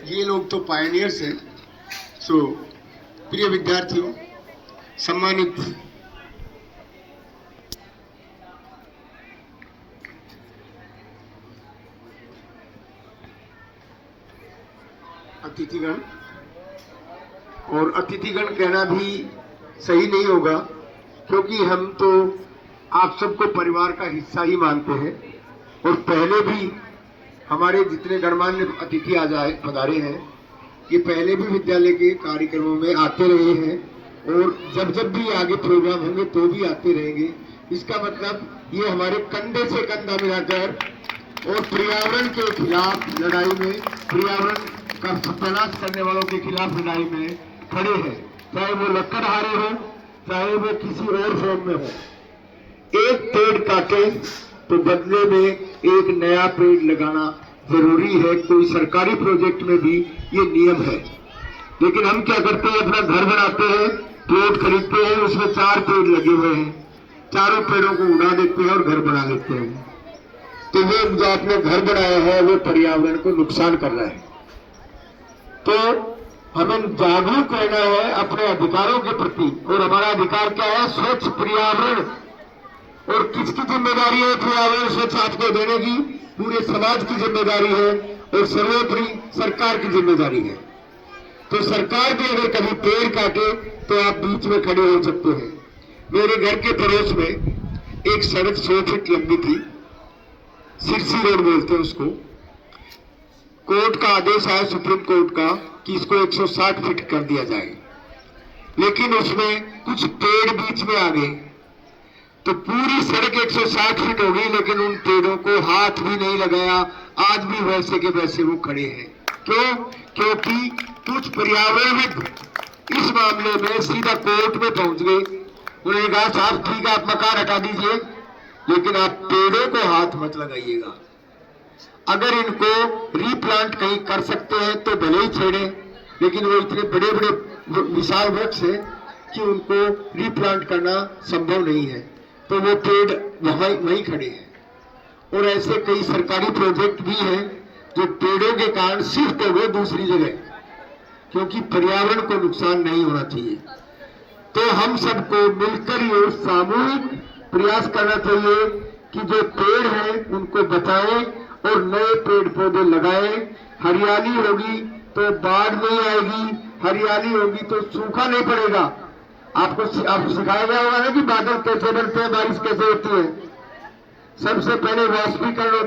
ये लोग तो पायनियर्स हैं। सो प्रिय विद्यार्थियों, सम्मानित अतिथिगण, और अतिथिगण कहना भी सही नहीं होगा, क्योंकि हम तो आप सबको परिवार का हिस्सा ही मानते हैं। और पहले भी हमारे जितने गणमान्य अतिथि आ जाए पधारे हैं, ये पहले भी विद्यालय के कार्यक्रमों में आते रहे हैं और जब जब भी आगे प्रोग्राम होंगे तो भी आते रहेंगे। इसका मतलब ये हमारे कंधे से कंधा मिलाकर और पर्यावरण के खिलाफ लड़ाई में, पर्यावरण का सत्यानाश करने वालों के खिलाफ लड़ाई में खड़े हैं, चाहे वो लकड़हारे हो, चाहे वो किसी और फॉर्म में हो। एक पेड़ काटे तो बदले में एक नया पेड़ लगाना जरूरी है। कोई सरकारी प्रोजेक्ट में भी ये नियम है। लेकिन हम क्या करते हैं, अपना घर बनाते हैं, प्लॉट खरीदते हैं, उसमें 4 पेड़ लगे हुए हैं, चारों पेड़ों को उड़ा देते हैं और घर बना लेते हैं। तो वो जो आपने घर बनाया है वो पर्यावरण को नुकसान कर रहा है। तो हमें जागरूक रहना है अपने अधिकारों के प्रति। और हमारा अधिकार क्या है? स्वच्छ पर्यावरण। और किसकी जिम्मेदारी है पर्यावरण स्वच्छ आपको देने की? पूरे समाज की जिम्मेदारी है और सर्वोपरि सरकार की जिम्मेदारी है। तो सरकार भी अगर कभी पेड़ काटे तो आप बीच में खड़े हो सकते हैं। मेरे घर के पड़ोस में एक सड़क 100 फीट लंबी थी, सिरसी रोड बोलते हैं उसको। कोर्ट का आदेश आया, सुप्रीम कोर्ट का, कि इसको 160 फीट कर दिया जाए, लेकिन उसमें कुछ पेड़ बीच में आ गए तो पूरी सड़क 160 फीट हो गई, लेकिन उन पेड़ों को हाथ भी नहीं लगाया। आज भी वैसे के वैसे वो खड़े हैं। क्यों? क्योंकि कुछ पर्यावरणविद इस मामले में सीधा कोर्ट में पहुंच गए। उन्होंने कहा साहब ठीक है, आप मकान हटा दीजिए, लेकिन आप पेड़ों को हाथ मत लगाइएगा। अगर इनको रीप्लांट कहीं कर सकते हैं तो भले ही छेड़े, लेकिन वो इतने बड़े बड़े विशाल वृक्ष है कि उनको रीप्लांट करना संभव नहीं है। तो वो पेड़ वहीं खड़े हैं। और ऐसे कई सरकारी प्रोजेक्ट भी हैं जो पेड़ों के कारण शिफ्ट हो गए दूसरी जगह, क्योंकि पर्यावरण को नुकसान नहीं होना चाहिए। तो हम सबको मिलकर ये सामूहिक प्रयास करना चाहिए कि जो पेड़ हैं उनको बचाएं और नए पेड़ पौधे लगाएं। हरियाली होगी तो बाढ़ नहीं आएगी, हरियाली होगी तो सूखा नहीं पड़ेगा। आपको सिखाया गया होगा ना कि बादल कैसे बनते हैं, बारिश कैसे होती है। सबसे पहले वाष्पीकरण होता है।